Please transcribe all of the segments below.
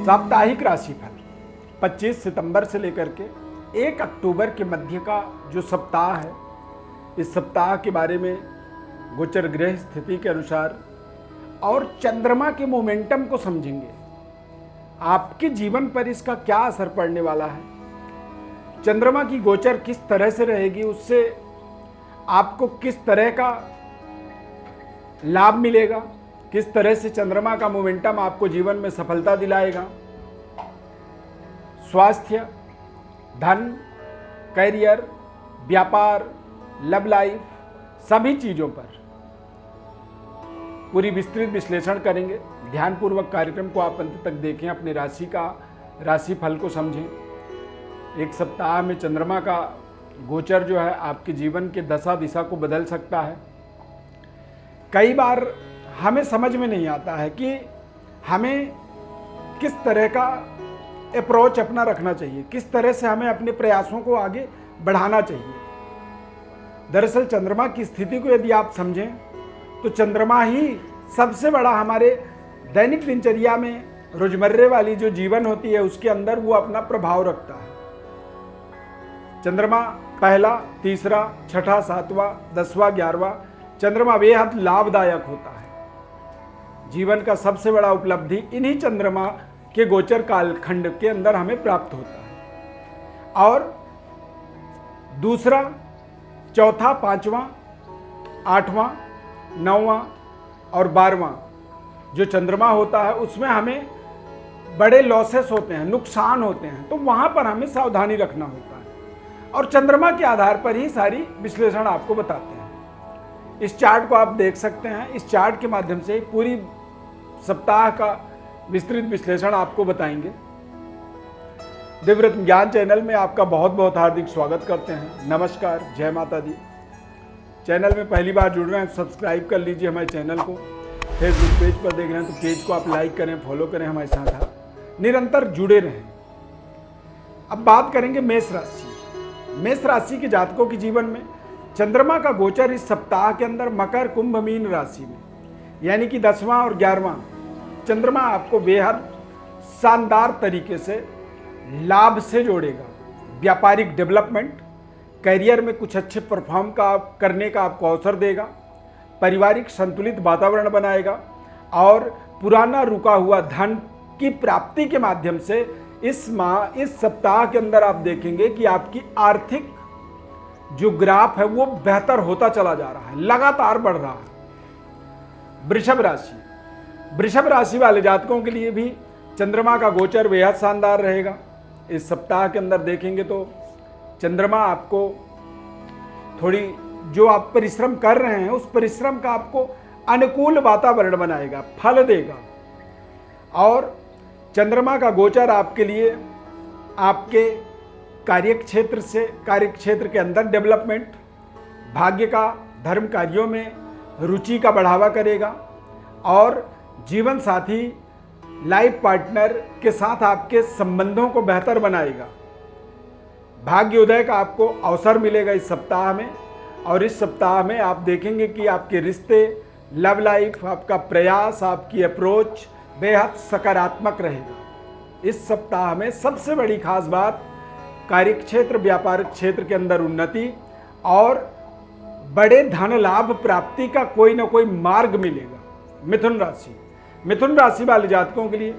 साप्ताहिक राशिफल 25 सितंबर से लेकर के 1 अक्टूबर के मध्य का जो सप्ताह है, इस सप्ताह के बारे में गोचर ग्रह स्थिति के अनुसार और चंद्रमा के मोमेंटम को समझेंगे। आपके जीवन पर इसका क्या असर पड़ने वाला है, चंद्रमा की गोचर किस तरह से रहेगी, उससे आपको किस तरह का लाभ मिलेगा, किस तरह से चंद्रमा का मोमेंटम आपको जीवन में सफलता दिलाएगा। स्वास्थ्य, धन, करियर, व्यापार, लव लाइफ, सभी चीजों पर पूरी विस्तृत विश्लेषण करेंगे। ध्यानपूर्वक कार्यक्रम को आप अंत तक देखें, अपने राशि का राशिफल को समझें। एक सप्ताह में चंद्रमा का गोचर जो है आपके जीवन के दशा दिशा को बदल सकता है। कई बार हमें समझ में नहीं आता है कि हमें किस तरह का अप्रोच अपना रखना चाहिए, किस तरह से हमें अपने प्रयासों को आगे बढ़ाना चाहिए। दरअसल चंद्रमा की स्थिति को यदि आप समझें तो चंद्रमा ही सबसे बड़ा हमारे दैनिक दिनचर्या में रोजमर्रे वाली जो जीवन होती है उसके अंदर वो अपना प्रभाव रखता है। चंद्रमा पहला, तीसरा, छठा, सातवां, 10वां, 11वां चंद्रमा बेहद लाभदायक होता है। जीवन का सबसे बड़ा उपलब्धि इन्हीं चंद्रमा के गोचर कालखंड के अंदर हमें प्राप्त होता है। और दूसरा, चौथा, 5वां, 8वां, 9वां और 12वां जो चंद्रमा होता है उसमें हमें बड़े लॉसेस होते हैं, नुकसान होते हैं, तो वहां पर हमें सावधानी रखना होता है। और चंद्रमा के आधार पर ही सारी विश्लेषण आपको बताते हैं। इस चार्ट को आप देख सकते हैं। इस चार्ट के माध्यम से पूरी सप्ताह का विस्तृत विश्लेषण आपको बताएंगे। दिव्यरत्न ज्ञान चैनल में आपका बहुत बहुत हार्दिक स्वागत करते हैं। नमस्कार, जय माता दी। चैनल में पहली बार जुड़ रहे हैं तो सब्सक्राइब कर लीजिए हमारे चैनल को। फेसबुक पेज पर देख रहे हैं तो पेज को आप लाइक करें, फॉलो करें, हमारे साथ आप निरंतर जुड़े रहें। अब बात करेंगे मेष राशि। मेष राशि के जातकों के जीवन में चंद्रमा का गोचर इस सप्ताह के अंदर मकर, कुंभ, मीन राशि में यानी कि 10वां और 11वां चंद्रमा आपको बेहद शानदार तरीके से लाभ से जोड़ेगा। व्यापारिक डेवलपमेंट, करियर में कुछ अच्छे परफॉर्म करने का आपको अवसर देगा। पारिवारिक संतुलित वातावरण बनाएगा और पुराना रुका हुआ धन की प्राप्ति के माध्यम से इस सप्ताह के अंदर आप देखेंगे कि आपकी आर्थिक जो ग्राफ है वो बेहतर होता चला जा रहा है, लगातार बढ़ रहा है। वृषभ राशि, वृषभ राशि वाले जातकों के लिए भी चंद्रमा का गोचर बेहद शानदार रहेगा। इस सप्ताह के अंदर देखेंगे तो चंद्रमा आपको थोड़ी जो आप परिश्रम कर रहे हैं उस परिश्रम का आपको अनुकूल वातावरण बनाएगा, फल देगा। और चंद्रमा का गोचर आपके लिए आपके कार्यक्षेत्र के अंदर डेवलपमेंट, भाग्य का, धर्म कार्यों में रुचि का बढ़ावा करेगा और जीवन साथी, लाइफ पार्टनर के साथ आपके संबंधों को बेहतर बनाएगा। भाग्य उदय का आपको अवसर मिलेगा इस सप्ताह में। और इस सप्ताह में आप देखेंगे कि आपके रिश्ते, लव लाइफ, आपका प्रयास, आपकी अप्रोच बेहद सकारात्मक रहेगा। इस सप्ताह में सबसे बड़ी खास बात कार्यक्षेत्र, व्यापारिक क्षेत्र के अंदर उन्नति और बड़े धन लाभ प्राप्ति का कोई ना कोई मार्ग मिलेगा। मिथुन राशि, मिथुन राशि वाले जातकों के लिए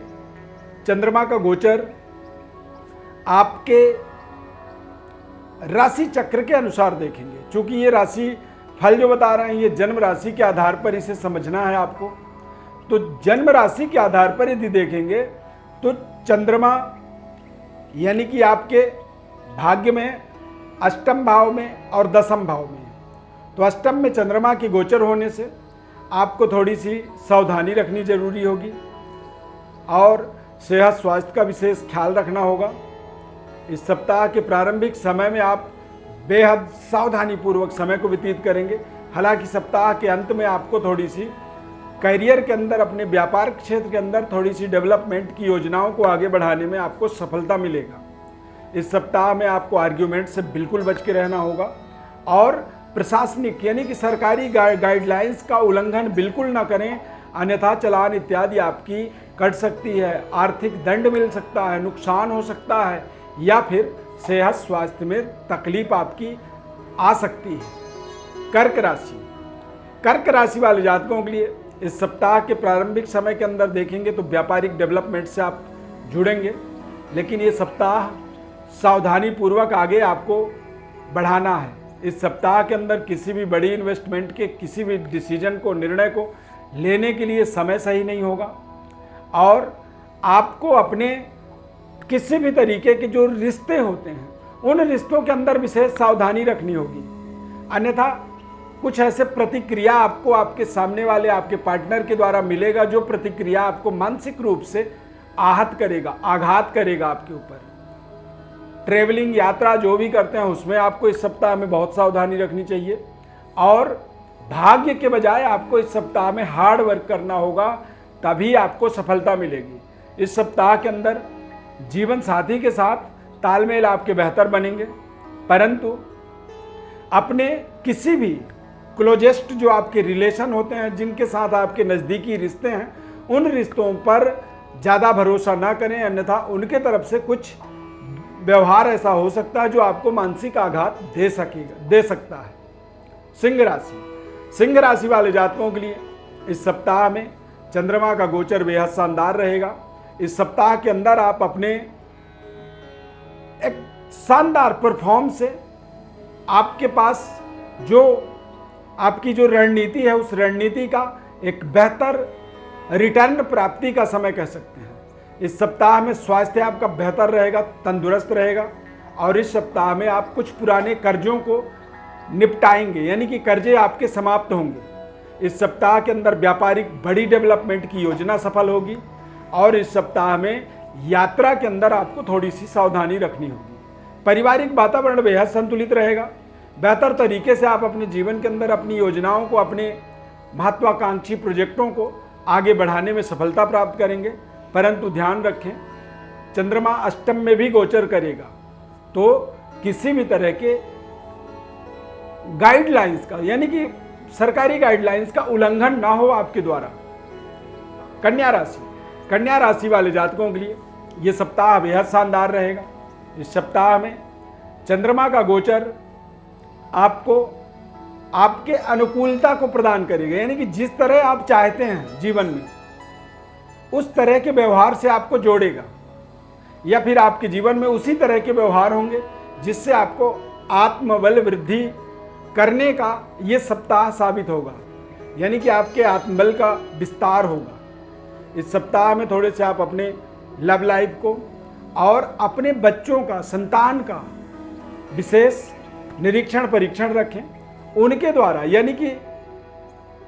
चंद्रमा का गोचर आपके राशि चक्र के अनुसार देखेंगे। चूंकि ये राशि फल जो बता रहे हैं ये जन्म राशि के आधार पर इसे समझना है आपको। तो जन्म राशि के आधार पर यदि देखेंगे तो चंद्रमा यानी कि आपके भाग्य में, अष्टम भाव में और 10वें भाव में, तो अष्टम में चंद्रमा के गोचर होने से आपको थोड़ी सी सावधानी रखनी जरूरी होगी और सेहत स्वास्थ्य का विशेष ख्याल रखना होगा। इस सप्ताह के प्रारंभिक समय में आप बेहद सावधानी पूर्वक समय को व्यतीत करेंगे। हालांकि सप्ताह के अंत में आपको थोड़ी सी करियर के अंदर, अपने व्यापार क्षेत्र के अंदर थोड़ी सी डेवलपमेंट की योजनाओं को आगे बढ़ाने में आपको सफलता मिलेगा। इस सप्ताह में आपको आर्ग्यूमेंट से बिल्कुल बच के रहना होगा और प्रशासनिक यानी कि सरकारी गाइडलाइंस का उल्लंघन बिल्कुल ना करें अन्यथा चालान इत्यादि आपकी कट सकती है, आर्थिक दंड मिल सकता है, नुकसान हो सकता है, या फिर सेहत स्वास्थ्य में तकलीफ आपकी आ सकती है। कर्क राशि, कर्क राशि वाले जातकों के लिए इस सप्ताह के प्रारंभिक समय के अंदर देखेंगे तो व्यापारिक डेवलपमेंट से आप जुड़ेंगे, लेकिन ये सप्ताह सावधानी पूर्वक आगे आपको बढ़ाना है। इस सप्ताह के अंदर किसी भी बड़ी इन्वेस्टमेंट के किसी भी डिसीजन को, निर्णय को लेने के लिए समय सही नहीं होगा, और आपको अपने किसी भी तरीके के जो रिश्ते होते हैं उन रिश्तों के अंदर विशेष सावधानी रखनी होगी, अन्यथा कुछ ऐसे प्रतिक्रिया आपको आपके सामने वाले आपके पार्टनर के द्वारा मिलेगा जो प्रतिक्रिया आपको मानसिक रूप से आहत करेगा, आघात करेगा आपके ऊपर। ट्रेवलिंग, यात्रा जो भी करते हैं उसमें आपको इस सप्ताह में बहुत सावधानी रखनी चाहिए, और भाग्य के बजाय आपको इस सप्ताह में हार्ड वर्क करना होगा, तभी आपको सफलता मिलेगी। इस सप्ताह के अंदर जीवन साथी के साथ तालमेल आपके बेहतर बनेंगे, परंतु अपने किसी भी क्लोजेस्ट जो आपके रिलेशन होते हैं, जिनके साथ आपके नज़दीकी रिश्ते हैं, उन रिश्तों पर ज़्यादा भरोसा ना करें, अन्यथा उनके तरफ से कुछ व्यवहार ऐसा हो सकता है जो आपको मानसिक आघात दे सकता है। सिंह राशि, सिंह राशि वाले जातकों के लिए इस सप्ताह में चंद्रमा का गोचर बेहद शानदार रहेगा। इस सप्ताह के अंदर आप अपने एक शानदार परफॉर्म से आपके पास जो आपकी जो रणनीति है उस रणनीति का एक बेहतर रिटर्न प्राप्ति का समय कह सकते हैं। इस सप्ताह में स्वास्थ्य आपका बेहतर रहेगा, तंदुरुस्त रहेगा, और इस सप्ताह में आप कुछ पुराने कर्जों को निपटाएंगे, यानी कि कर्जे आपके समाप्त होंगे। इस सप्ताह के अंदर व्यापारिक बड़ी डेवलपमेंट की योजना सफल होगी, और इस सप्ताह में यात्रा के अंदर आपको थोड़ी सी सावधानी रखनी होगी। पारिवारिक वातावरण बेहद संतुलित रहेगा। बेहतर तरीके से आप अपने जीवन के अंदर अपनी योजनाओं को, अपने महत्वाकांक्षी प्रोजेक्टों को आगे बढ़ाने में सफलता प्राप्त करेंगे, परंतु ध्यान रखें चंद्रमा अष्टम में भी गोचर करेगा, तो किसी भी तरह के गाइडलाइंस का, यानी कि सरकारी गाइडलाइंस का उल्लंघन ना हो आपके द्वारा। कन्या राशि, कन्या राशि वाले जातकों के लिए यह सप्ताह बेहद शानदार रहेगा। इस सप्ताह में चंद्रमा का गोचर आपको आपके अनुकूलता को प्रदान करेगा, यानी कि जिस तरह आप चाहते हैं जीवन में उस तरह के व्यवहार से आपको जोड़ेगा, या फिर आपके जीवन में उसी तरह के व्यवहार होंगे जिससे आपको आत्मबल वृद्धि करने का ये सप्ताह साबित होगा, यानी कि आपके आत्मबल का विस्तार होगा। इस सप्ताह में थोड़े से आप अपने लव लाइफ को और अपने बच्चों का, संतान का विशेष निरीक्षण परीक्षण रखें। उनके द्वारा, यानी कि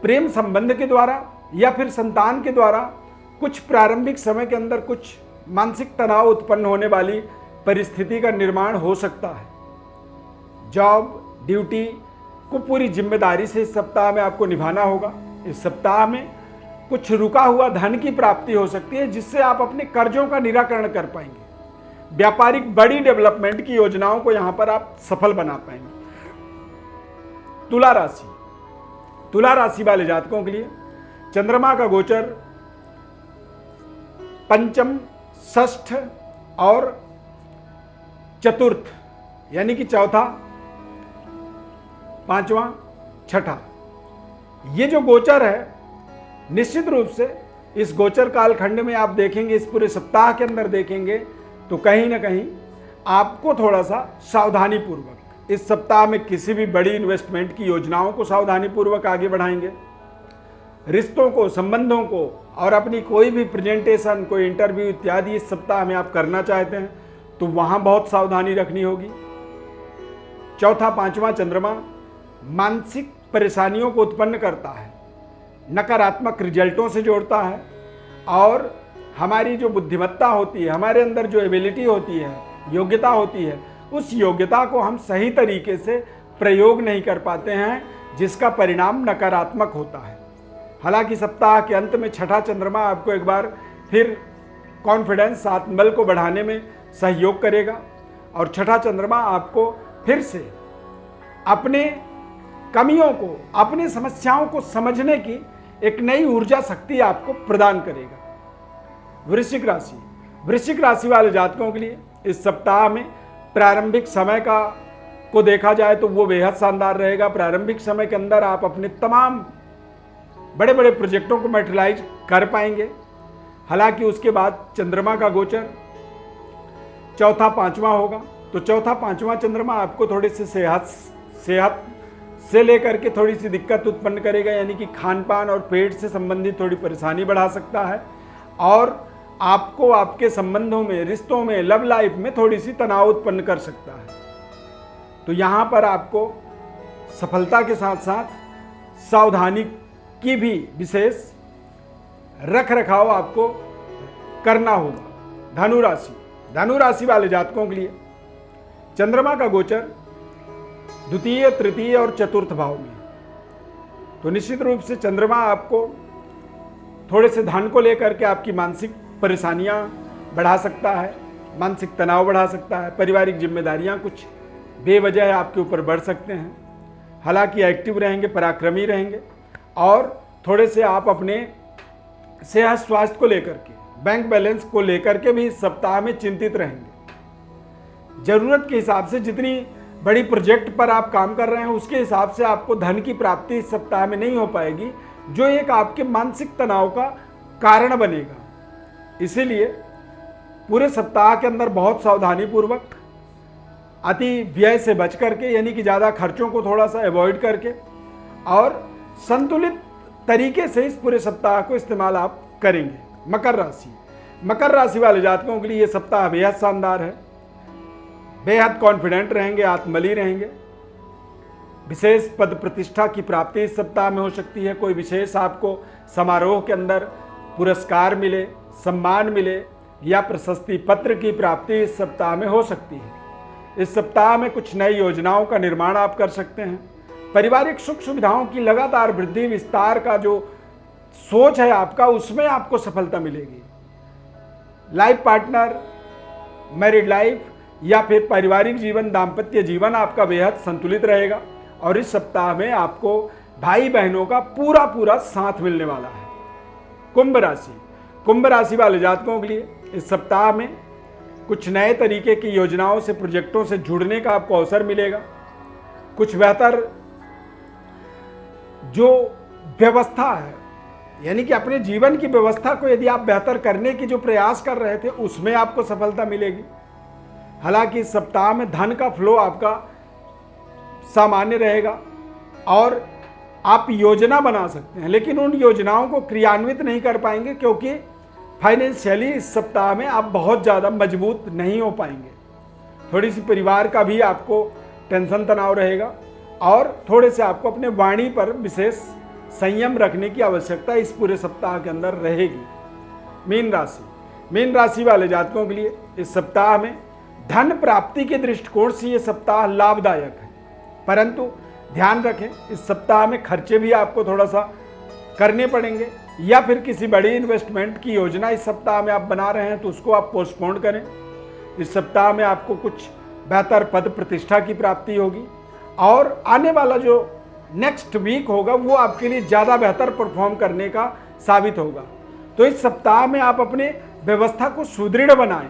प्रेम संबंध के द्वारा या फिर संतान के द्वारा कुछ प्रारंभिक समय के अंदर कुछ मानसिक तनाव उत्पन्न होने वाली परिस्थिति का निर्माण हो सकता है। जॉब ड्यूटी को पूरी जिम्मेदारी से इस सप्ताह में आपको निभाना होगा। इस सप्ताह में कुछ रुका हुआ धन की प्राप्ति हो सकती है, जिससे आप अपने कर्जों का निराकरण कर पाएंगे। व्यापारिक बड़ी डेवलपमेंट की योजनाओं को यहां पर आप सफल बना पाएंगे। तुला राशि, तुला राशि वाले जातकों के लिए चंद्रमा का गोचर पंचम, षष्ठ और चतुर्थ, यानी कि चौथा, पांचवा, छठा, ये जो गोचर है निश्चित रूप से इस गोचर कालखंड में आप देखेंगे, इस पूरे सप्ताह के अंदर देखेंगे तो कहीं ना कहीं आपको थोड़ा सा सावधानी पूर्वक इस सप्ताह में किसी भी बड़ी इन्वेस्टमेंट की योजनाओं को सावधानी पूर्वक आगे बढ़ाएंगे। रिश्तों को, संबंधों को और अपनी कोई भी प्रेजेंटेशन, कोई इंटरव्यू इत्यादि इस सप्ताह में आप करना चाहते हैं तो वहां बहुत सावधानी रखनी होगी। चौथा, पांचवा चंद्रमा मानसिक परेशानियों को उत्पन्न करता है, नकारात्मक रिजल्टों से जोड़ता है, और हमारी जो बुद्धिमत्ता होती है, हमारे अंदर जो एबिलिटी होती है, योग्यता होती है, उस योग्यता को हम सही तरीके से प्रयोग नहीं कर पाते हैं, जिसका परिणाम नकारात्मक होता है। हालांकि सप्ताह के अंत में छठा चंद्रमा आपको एक बार फिर कॉन्फिडेंस, आत्मबल को बढ़ाने में सहयोग करेगा, और छठा चंद्रमा आपको फिर से अपने कमियों को, अपनी समस्याओं को समझने की एक नई ऊर्जा शक्ति आपको प्रदान करेगा। वृश्चिक राशि वाले जातकों के लिए इस सप्ताह में प्रारंभिक समय को देखा जाए तो वो बेहद शानदार रहेगा। प्रारंभिक समय के अंदर आप अपने तमाम बड़े बड़े प्रोजेक्टों को मैटेरियलाइज कर पाएंगे। हालांकि उसके बाद चंद्रमा का गोचर चौथा पांचवा होगा, तो चौथा पांचवा चंद्रमा आपको थोड़ी सी सेहत से लेकर के थोड़ी सी दिक्कत उत्पन्न करेगा, यानी कि खान पान और पेट से संबंधित थोड़ी परेशानी बढ़ा सकता है और आपको आपके संबंधों में, रिश्तों में, लव लाइफ में थोड़ी सी तनाव उत्पन्न कर सकता है। तो यहाँ पर आपको सफलता के साथ साथ सावधानी की भी विशेष रख रखाव आपको करना होगा। धनु राशि वाले जातकों के लिए चंद्रमा का गोचर द्वितीय, तृतीय और चतुर्थ भाव में, तो निश्चित रूप से चंद्रमा आपको थोड़े से धन को लेकर के आपकी मानसिक परेशानियां बढ़ा सकता है, मानसिक तनाव बढ़ा सकता है। पारिवारिक जिम्मेदारियां कुछ बेवजह आपके ऊपर बढ़ सकते हैं। हालांकि एक्टिव रहेंगे, पराक्रमी रहेंगे और थोड़े से आप अपने सेहत स्वास्थ्य को लेकर के, बैंक बैलेंस को लेकर के भी इस सप्ताह में चिंतित रहेंगे। जरूरत के हिसाब से जितनी बड़ी प्रोजेक्ट पर आप काम कर रहे हैं उसके हिसाब से आपको धन की प्राप्ति इस सप्ताह में नहीं हो पाएगी, जो एक आपके मानसिक तनाव का कारण बनेगा। इसीलिए पूरे सप्ताह के अंदर बहुत सावधानी पूर्वक, अति व्यय से बच करके, यानी कि ज़्यादा खर्चों को थोड़ा सा अवॉइड करके और संतुलित तरीके से इस पूरे सप्ताह को इस्तेमाल आप करेंगे। मकर राशि वाले जातकों के लिए ये सप्ताह बेहद शानदार है। बेहद कॉन्फिडेंट रहेंगे, आत्मबली रहेंगे। विशेष पद प्रतिष्ठा की प्राप्ति इस सप्ताह में हो सकती है। कोई विशेष आपको समारोह के अंदर पुरस्कार मिले, सम्मान मिले या प्रशस्ति पत्र की प्राप्ति इस सप्ताह में हो सकती है। इस सप्ताह में कुछ नई योजनाओं का निर्माण आप कर सकते हैं। पारिवारिक सुख सुविधाओं की लगातार वृद्धि विस्तार का जो सोच है आपका, उसमें आपको सफलता मिलेगी। लाइफ पार्टनर, मैरिड लाइफ या फिर पारिवारिक जीवन, दाम्पत्य जीवन आपका बेहद संतुलित रहेगा और इस सप्ताह में आपको भाई बहनों का पूरा साथ मिलने वाला है। कुंभ राशि वाले जातकों के लिए इस सप्ताह में कुछ नए तरीके की योजनाओं से, प्रोजेक्टों से जुड़ने का आपको अवसर मिलेगा। कुछ बेहतर जो व्यवस्था है, यानी कि अपने जीवन की व्यवस्था को यदि आप बेहतर करने की जो प्रयास कर रहे थे उसमें आपको सफलता मिलेगी। हालांकि इस सप्ताह में धन का फ्लो आपका सामान्य रहेगा और आप योजना बना सकते हैं, लेकिन उन योजनाओं को क्रियान्वित नहीं कर पाएंगे क्योंकि फाइनेंशियली इस सप्ताह में आप बहुत ज़्यादा मजबूत नहीं हो पाएंगे। थोड़ी सी परिवार का भी आपको टेंशन तनाव रहेगा और थोड़े से आपको अपने वाणी पर विशेष संयम रखने की आवश्यकता इस पूरे सप्ताह के अंदर रहेगी। मीन राशि वाले जातकों के लिए इस सप्ताह में धन प्राप्ति के दृष्टिकोण से ये सप्ताह लाभदायक है, परंतु ध्यान रखें इस सप्ताह में खर्चे भी आपको थोड़ा सा करने पड़ेंगे या फिर किसी बड़ी इन्वेस्टमेंट की योजना इस सप्ताह में आप बना रहे हैं तो उसको आप पोस्टपोन करें। इस सप्ताह में आपको कुछ बेहतर पद प्रतिष्ठा की प्राप्ति होगी और आने वाला जो नेक्स्ट वीक होगा वो आपके लिए ज़्यादा बेहतर परफॉर्म करने का साबित होगा। तो इस सप्ताह में आप अपने व्यवस्था को सुदृढ़ बनाएं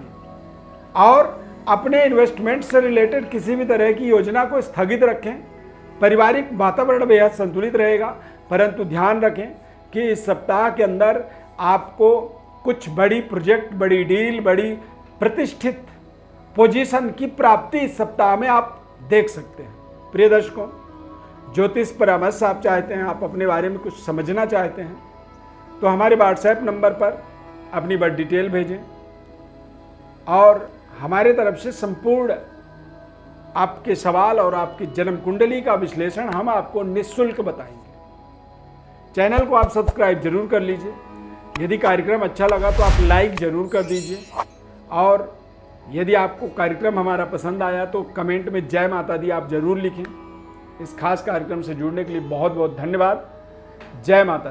और अपने इन्वेस्टमेंट से रिलेटेड किसी भी तरह की योजना को स्थगित रखें। पारिवारिक वातावरण बेहद संतुलित रहेगा, परंतु ध्यान रखें कि इस सप्ताह के अंदर आपको कुछ बड़ी प्रोजेक्ट, बड़ी डील, बड़ी प्रतिष्ठित पोजीशन की प्राप्ति इस सप्ताह में आप देख सकते हैं। प्रिय दर्शकों, ज्योतिष परामर्श आप चाहते हैं, आप अपने बारे में कुछ समझना चाहते हैं तो हमारे व्हाट्सएप नंबर पर अपनी बर्थ डिटेल भेजें और हमारे तरफ से संपूर्ण आपके सवाल और आपकी जन्म कुंडली का विश्लेषण हम आपको निःशुल्क बताएंगे। चैनल को आप सब्सक्राइब जरूर कर लीजिए। यदि कार्यक्रम अच्छा लगा तो आप लाइक जरूर कर दीजिए और यदि आपको कार्यक्रम हमारा पसंद आया तो कमेंट में जय माता दी आप जरूर लिखें। इस खास कार्यक्रम से जुड़ने के लिए बहुत बहुत धन्यवाद। जय माता दी।